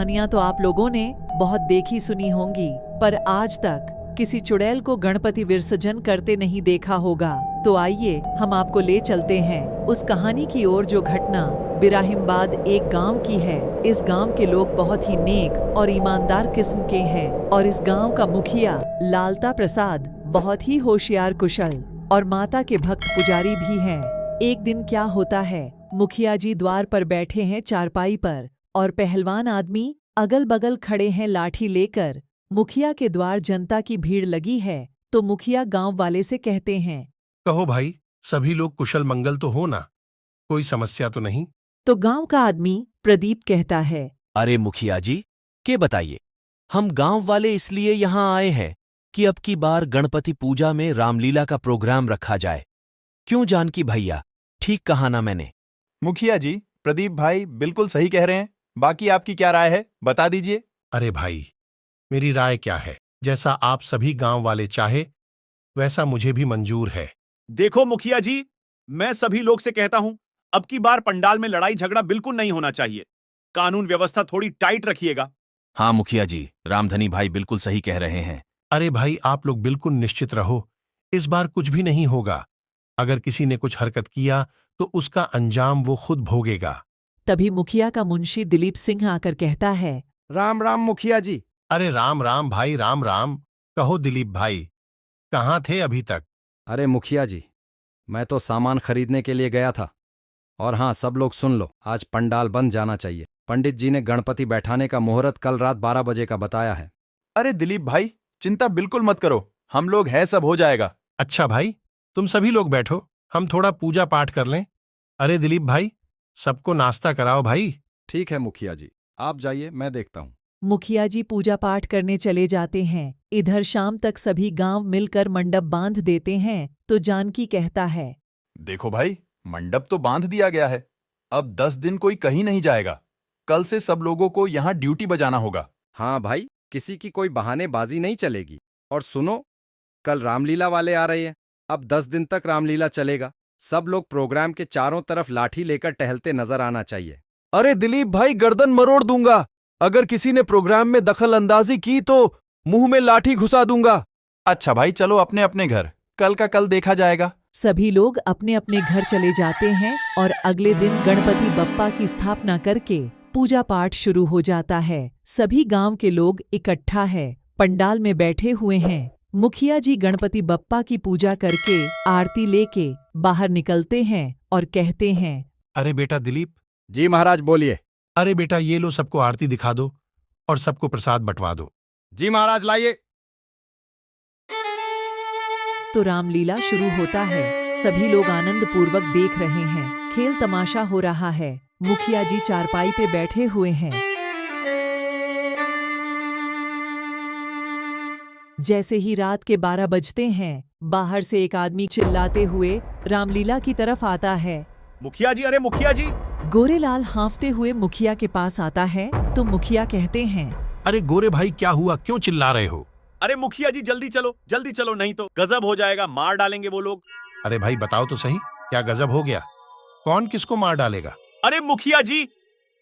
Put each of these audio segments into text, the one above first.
कहानियां तो आप लोगों ने बहुत देखी सुनी होंगी, पर आज तक किसी चुड़ैल को गणपति विसर्जन करते नहीं देखा होगा। तो आइए हम आपको ले चलते हैं उस कहानी की ओर जो घटना बिराहिमबाद एक गांव की है। इस गांव के लोग बहुत ही नेक और ईमानदार किस्म के हैं और इस गांव का मुखिया लालता प्रसाद बहुत ही होशियार, कुशल और माता के भक्त पुजारी भी हैं। एक दिन क्या होता है, मुखिया जी द्वार पर बैठे हैं चारपाई पर और पहलवान आदमी अगल बगल खड़े हैं लाठी लेकर। मुखिया के द्वार जनता की भीड़ लगी है तो मुखिया गांव वाले से कहते हैं, कहो भाई, सभी लोग कुशल मंगल तो हो ना, कोई समस्या तो नहीं? तो गांव का आदमी प्रदीप कहता है, अरे मुखिया जी, के बताइए, हम गांव वाले इसलिए यहाँ आए हैं कि अब की बार गणपति पूजा में रामलीला का प्रोग्राम रखा जाए। क्यों जानकी भैया, ठीक कहा ना मैंने? मुखिया जी, प्रदीप भाई बिल्कुल सही कह रहे हैं। बाकी आपकी क्या राय है, बता दीजिए। अरे भाई, मेरी राय क्या है, जैसा आप सभी गांव वाले चाहे वैसा मुझे भी मंजूर है। देखो मुखिया जी, मैं सभी लोग से कहता हूं, अब की बार पंडाल में लड़ाई झगड़ा बिल्कुल नहीं होना चाहिए। कानून व्यवस्था थोड़ी टाइट रखिएगा। हाँ मुखिया जी, रामधनी भाई बिल्कुल सही कह रहे हैं। अरे भाई, आप लोग बिल्कुल निश्चित रहो, इस बार कुछ भी नहीं होगा। अगर किसी ने कुछ हरकत किया तो उसका अंजाम वो खुद भोगेगा। तभी मुखिया का मुंशी दिलीप सिंह आकर कहता है, राम राम मुखिया जी। अरे राम राम भाई, राम राम। कहो दिलीप भाई, कहाँ थे अभी तक? अरे मुखिया जी, मैं तो सामान खरीदने के लिए गया था। और हाँ, सब लोग सुन लो, आज पंडाल बंद जाना चाहिए। पंडित जी ने गणपति बैठाने का मुहूर्त कल रात 12 बजे का बताया है। अरे दिलीप भाई, चिंता बिल्कुल मत करो, हम लोग हैं, सब हो जाएगा। अच्छा भाई, तुम सभी लोग बैठो, हम थोड़ा पूजा पाठ कर लें। अरे दिलीप भाई, सबको नाश्ता कराओ भाई। ठीक है मुखिया जी, आप जाइए, मैं देखता हूँ। मुखिया जी पूजा पाठ करने चले जाते हैं। इधर शाम तक सभी गांव मिलकर मंडप बांध देते हैं तो जानकी कहता है, देखो भाई, मंडप तो बांध दिया गया है, अब 10 दिन कोई कहीं नहीं जाएगा। कल से सब लोगों को यहाँ ड्यूटी बजाना होगा। हाँ भाई, किसी की कोई बहानेबाजी नहीं चलेगी। और सुनो, कल रामलीला वाले आ रहे हैं। अब 10 दिन तक रामलीला चलेगा। सब लोग प्रोग्राम के चारों तरफ लाठी लेकर टहलते नजर आना चाहिए। अरे दिलीप भाई, गर्दन मरोड़ दूंगा। अगर किसी ने प्रोग्राम में दखल अंदाजी की तो मुंह में लाठी घुसा दूंगा। अच्छा भाई, चलो अपने अपने घर, कल का कल देखा जाएगा। सभी लोग अपने अपने घर चले जाते हैं और अगले दिन गणपति बप्पा की स्थापना करके पूजा पाठ शुरू हो जाता है। सभी गांव के लोग इकट्ठा है, पंडाल में बैठे हुए हैं। मुखिया जी गणपति बप्पा की पूजा करके आरती लेके बाहर निकलते हैं और कहते हैं, अरे बेटा दिलीप। जी महाराज, बोलिए। अरे बेटा, ये लो, सबको आरती दिखा दो और सबको प्रसाद बंटवा दो। जी महाराज, लाइए। तो रामलीला शुरू होता है। सभी लोग आनंद पूर्वक देख रहे हैं। खेल तमाशा हो रहा है। मुखिया जी चारपाई पे बैठे हुए हैं। जैसे ही रात के 12 बजते हैं, बाहर से एक आदमी चिल्लाते हुए रामलीला की तरफ आता है। मुखिया जी, अरे मुखिया जी। गोरेलाल हांफते हुए मुखिया के पास आता है तो मुखिया कहते हैं, अरे गोरे भाई, क्या हुआ, क्यों चिल्ला रहे हो? अरे मुखिया जी, जल्दी चलो, नहीं तो गजब हो जाएगा, मार डालेंगे वो लोग। अरे भाई बताओ तो सही, क्या गजब हो गया? कौन किसको मार डालेगा? अरे मुखिया जी,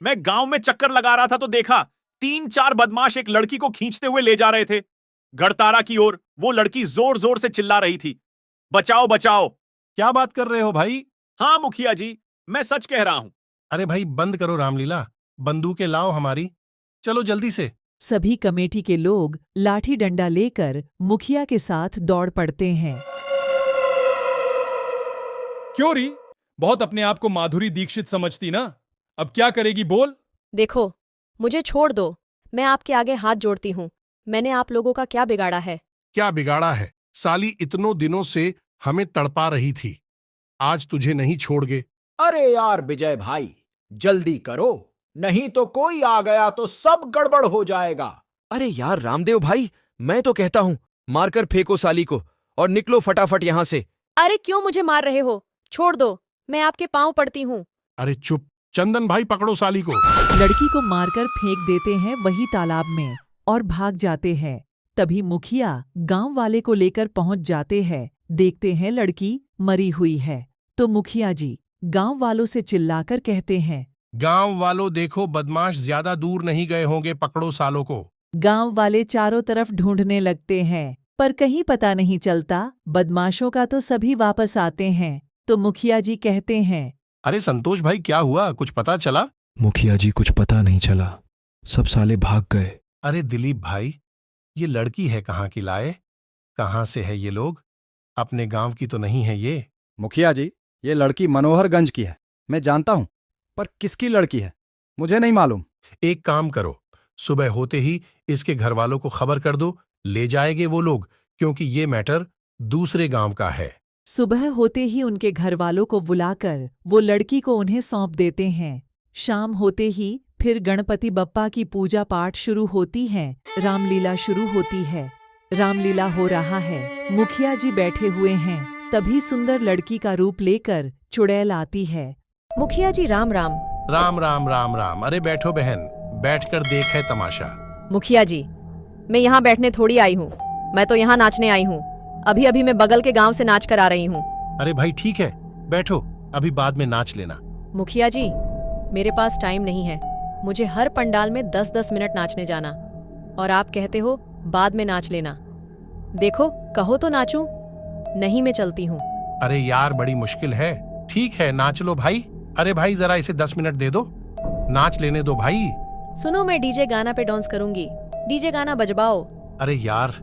मैं गांव में चक्कर लगा रहा था तो देखा 3-4 बदमाश एक लड़की को खींचते हुए ले जा रहे थे गढ़तारा की ओर। वो लड़की जोर जोर से चिल्ला रही थी, बचाओ बचाओ। क्या बात कर रहे हो भाई? हाँ मुखिया जी, मैं सच कह रहा हूं। अरे भाई, बंद करो रामलीला, बंदूकें लाओ हमारी, चलो जल्दी से। सभी कमेटी के लोग लाठी डंडा लेकर मुखिया के साथ दौड़ पड़ते हैं। क्यों री, बहुत अपने आप को माधुरी दीक्षित समझती ना? अब क्या करेगी बोल? देखो, मुझे छोड़ दो, मैं आपके आगे हाथ जोड़ती हूँ। मैंने आप लोगों का क्या बिगाड़ा है? क्या बिगाड़ा है? साली इतनों दिनों से हमें तड़पा रही थी, आज तुझे नहीं छोड़गे। अरे यार विजय भाई, जल्दी करो, नहीं तो कोई आ गया तो सब गड़बड़ हो जाएगा। अरे यार रामदेव भाई, मैं तो कहता हूँ मारकर फेंको साली को और निकलो फटाफट यहाँ से। अरे क्यों मुझे मार रहे हो? छोड़ दो, मैं आपके पांव पड़ती हूँ। अरे चुप, चंदन भाई पकड़ो साली को। लड़की को मारकर फेंक देते हैं वही तालाब में और भाग जाते हैं। तभी मुखिया गांव वाले को लेकर पहुंच जाते हैं। देखते हैं लड़की मरी हुई है तो मुखिया जी गांव वालों से चिल्लाकर कहते हैं, गांव वालों देखो, बदमाश ज्यादा दूर नहीं गए होंगे, पकड़ो सालों को। गांव वाले चारों तरफ ढूंढने लगते हैं, पर कहीं पता नहीं चलता। बदमाशों का तो सभी वापस आते हैं। तो मुखिया जी कहते हैं, अरे संतोष भाई, क्या हुआ, कुछ पता चला? मुखिया जी कुछ पता नहीं चला, सब साले भाग गए। अरे दिलीप भाई, ये लड़की है कहाँ की लाए? कहाँ से है ये लोग? अपने गांव की तो नहीं है ये। मुखिया जी, ये लड़की मनोहरगंज की है, मैं जानता हूं, पर किसकी लड़की है मुझे नहीं मालूम। एक काम करो, सुबह होते ही इसके घर वालों को खबर कर दो, ले जाएंगे वो लोग, क्योंकि ये मैटर दूसरे गांव का है। सुबह होते ही उनके घर वालों को बुलाकर वो लड़की को उन्हें सौंप देते हैं। शाम होते ही फिर गणपति बप्पा की पूजा पाठ शुरू होती है। रामलीला शुरू होती है। रामलीला हो रहा है। मुखिया जी बैठे हुए हैं। तभी सुंदर लड़की का रूप लेकर चुड़ैल आती है। मुखिया जी राम राम। राम राम राम राम। अरे बैठो बहन, बैठकर देख है तमाशा। मुखिया जी, मैं यहाँ बैठने थोड़ी आई हूँ, मैं तो यहाँ नाचने आई हूँ। अभी अभी मैं बगल के गांव से नाच कर आ रही हूँ। अरे भाई ठीक है, बैठो, अभी बाद में नाच लेना। मुखिया जी, मेरे पास टाइम नहीं है, मुझे हर पंडाल में 10-10 मिनट नाचने जाना, और आप कहते हो बाद में नाच लेना। देखो, कहो तो नाचूं, नहीं मैं चलती हूँ। अरे यार, बड़ी मुश्किल है। ठीक है, नाच लो भाई। अरे भाई, जरा इसे 10 मिनट दे दो, नाच लेने दो भाई। सुनो, मैं डीजे गाना पे डांस करूंगी, डीजे गाना बजवाओ। अरे यार,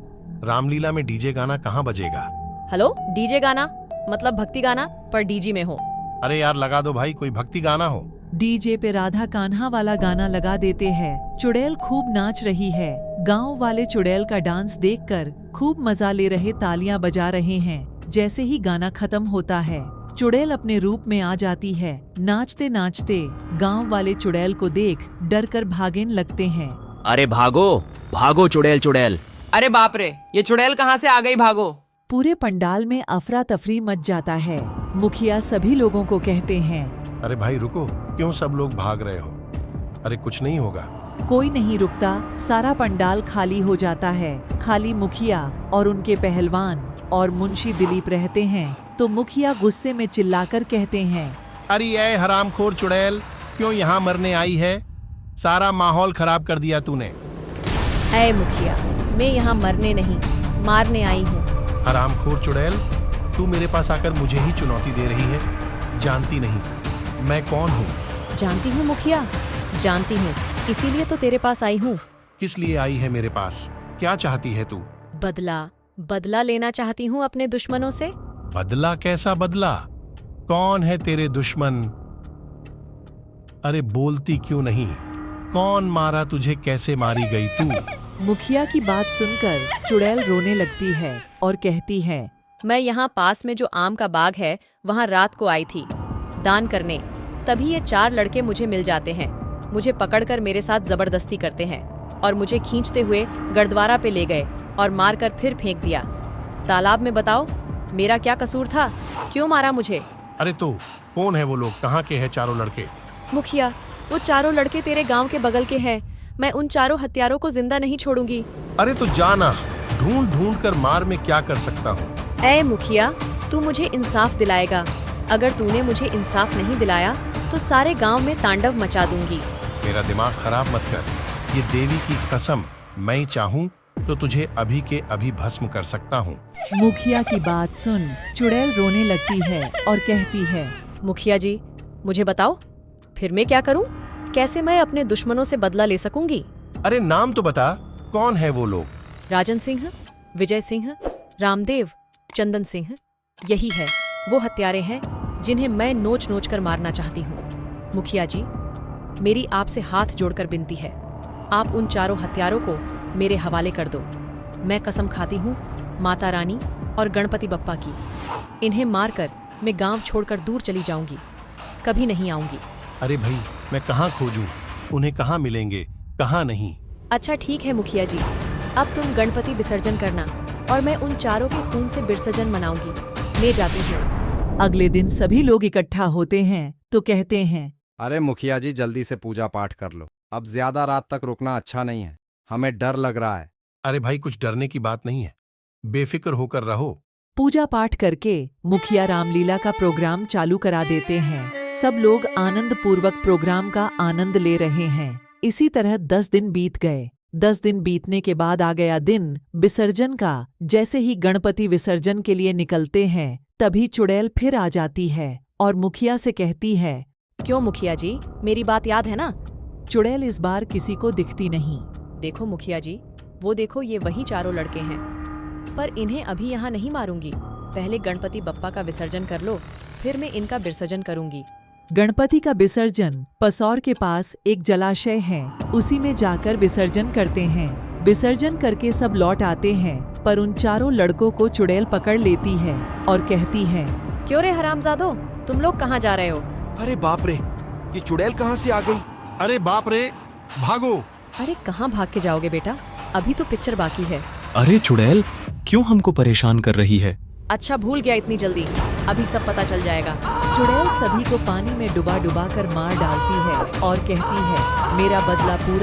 रामलीला में डीजे गाना कहाँ बजेगा? हेलो, डीजे गाना मतलब भक्ति गाना, पर डीजी में हो। अरे यार, लगा दो भाई, कोई भक्ति गाना हो। डीजे पे राधा कान्हा वाला गाना लगा देते हैं। चुड़ैल खूब नाच रही है। गांव वाले चुड़ैल का डांस देखकर खूब मजा ले रहे, तालियां बजा रहे हैं। जैसे ही गाना खत्म होता है, चुड़ैल अपने रूप में आ जाती है। नाचते नाचते गांव वाले चुड़ैल को देख डर कर भागने लगते हैं। अरे भागो भागो चुड़ैल चुड़ैल। अरे बाप रे, ये चुड़ैल कहाँ से आ गई, भागो। पूरे पंडाल में अफरा तफरी मच जाता है। मुखिया सभी लोगों को कहते हैं, अरे भाई रुको, क्यों सब लोग भाग रहे हो? अरे कुछ नहीं होगा। कोई नहीं रुकता। सारा पंडाल खाली हो जाता है। खाली मुखिया और उनके पहलवान और मुंशी दिलीप रहते हैं। तो मुखिया गुस्से में चिल्लाकर कहते हैं, अरे ये हरामखोर चुड़ैल, क्यों यहाँ मरने आई है? सारा माहौल खराब कर दिया तूने। ऐ मुखिया, मैं यहाँ मरने नहीं, मारने आई हूँ। हरामखोर चुड़ैल, तू मेरे पास आकर मुझे ही चुनौती दे रही है। जानती नहीं मैं कौन हूँ? जानती हूँ मुखिया, जानती हूँ, इसीलिए तो तेरे पास आई हूँ। किस लिए आई है मेरे पास? क्या चाहती है तू? बदला लेना चाहती हूँ अपने दुश्मनों से। बदला? कैसा बदला? कौन है तेरे दुश्मन? अरे बोलती क्यों नहीं? कौन मारा तुझे? कैसे मारी गई तू? मुखिया की बात सुनकर चुड़ैल रोने लगती है और कहती है, मैं यहाँ पास में जो आम का बाग है, वहाँ रात को आई थी दान करने। तभी ये 4 लड़के मुझे मिल जाते हैं। मुझे पकड़कर मेरे साथ जबरदस्ती करते हैं और मुझे खींचते हुए गढ़द्वारा पे ले गए और मारकर फिर फेंक दिया तालाब में। बताओ, मेरा क्या कसूर था? क्यों मारा मुझे? अरे तो कौन है वो लोग? कहाँ के हैं चारों लड़के? मुखिया, वो चारों लड़के तेरे गांव के बगल के हैं। मैं उन चारों हत्यारों को जिंदा नहीं छोड़ूंगी। अरे तो जाना, ढूंढ ढूंढ कर मार में क्या कर सकता हूँ। ऐ मुखिया, तू मुझे इंसाफ दिलाएगा। अगर तूने मुझे इंसाफ नहीं दिलाया तो सारे गांव में तांडव मचा दूंगी। मेरा दिमाग खराब मत कर। ये देवी की कसम, मैं चाहूँ तो तुझे अभी के अभी भस्म कर सकता हूँ। मुखिया की बात सुन चुड़ैल रोने लगती है और कहती है, मुखिया जी, मुझे बताओ, फिर मैं क्या करूं? कैसे मैं अपने दुश्मनों से बदला ले सकूंगी? अरे नाम तो बता, कौन है वो लोग? राजन सिंह, विजय सिंह, रामदेव, चंदन सिंह, यही है वो हत्यारे हैं जिन्हें मैं नोच नोच कर मारना चाहती हूँ। मुखिया जी, मेरी आपसे हाथ जोड़कर विनती है, आप उन चारों हत्यारों को मेरे हवाले कर दो। मैं कसम खाती हूँ माता रानी और गणपति बप्पा की, इन्हें मारकर मैं गांव छोड़कर दूर चली जाऊंगी, कभी नहीं आऊंगी। अरे भाई, मैं कहाँ खोजूं? उन्हें कहाँ मिलेंगे, कहाँ नहीं? अच्छा ठीक है मुखिया जी, अब तुम गणपति विसर्जन करना और मैं उन चारों के खून से विसर्जन मनाऊंगी। मैं जाती हूँ। अगले दिन सभी लोग इकट्ठा होते हैं तो कहते हैं, अरे मुखिया जी, जल्दी से पूजा पाठ कर लो, अब ज्यादा रात तक रुकना अच्छा नहीं है, हमें डर लग रहा है। अरे भाई, कुछ डरने की बात नहीं है, बेफिक्र होकर रहो। पूजा पाठ करके मुखिया रामलीला का प्रोग्राम चालू करा देते हैं। सब लोग आनंद पूर्वक प्रोग्राम का आनंद ले रहे हैं। इसी तरह 10 दिन बीत गए। 10 दिन बीतने के बाद आ गया दिन विसर्जन का। जैसे ही गणपति विसर्जन के लिए निकलते हैं, तभी चुड़ैल फिर आ जाती है और मुखिया से कहती है, क्यों मुखिया जी, मेरी बात याद है ना? चुड़ैल इस बार किसी को दिखती नहीं। देखो मुखिया जी, वो देखो ये वही चारों लड़के हैं, पर इन्हें अभी यहाँ नहीं मारूंगी। पहले गणपति बप्पा का विसर्जन कर लो, फिर मैं इनका विसर्जन करूंगी। गणपति का विसर्जन पसौर के पास एक जलाशय है, उसी में जाकर विसर्जन करते हैं। विसर्जन करके सब लौट आते हैं, पर उन चारों लड़कों को चुड़ैल पकड़ लेती है और कहती है, क्यों रे हरामजादो, तुम लोग कहाँ जा रहे हो? अरे बाप रे, ये चुड़ैल कहाँ से आ गई? अरे बाप रे, भागो। अरे कहाँ भाग के जाओगे बेटा, अभी तो पिक्चर बाकी है। अरे चुड़ैल, क्यों हमको परेशान कर रही है? अच्छा भूल गया इतनी जल्दी, अभी सब पता चल जाएगा। चुड़ैल सभी को पानी में डुबा डुबा कर मार डालती है और कहती है, मेरा बदला पूरा